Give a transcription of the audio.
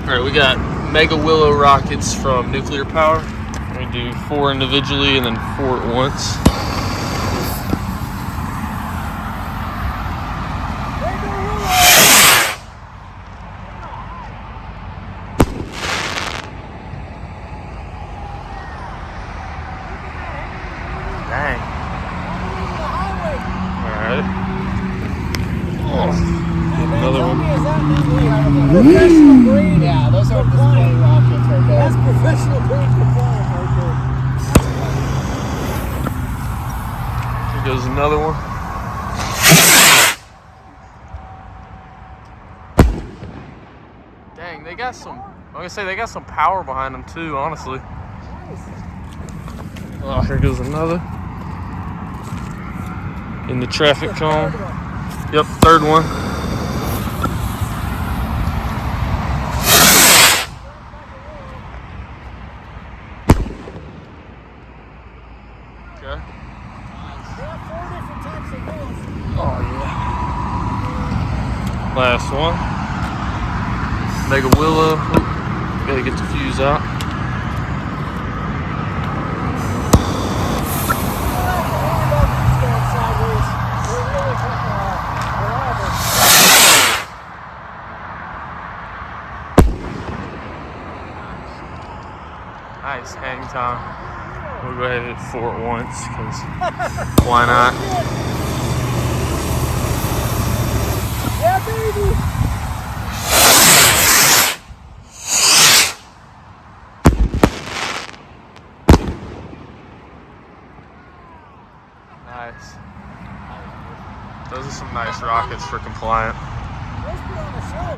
Alright, we got Mega Willow rockets from Nuclear Power. We do 4 individually and then 4 at once. Dang. Alright. Oh, another one. Professional grade. Yeah, those are display rockets right there. That's professional grade compliant right there. Here goes another one. Dang, they got some, I'm gonna say they got some power behind them too, honestly. Oh, here goes another. In the traffic cone. Yep, third one. Okay. Oh yeah. Last one. Mega Willow. Oop, gotta get the fuse out. Nice hang time. We'll go ahead and hit 4 at once, because why not? Yeah, baby! Nice. Those are some nice rockets for compliant.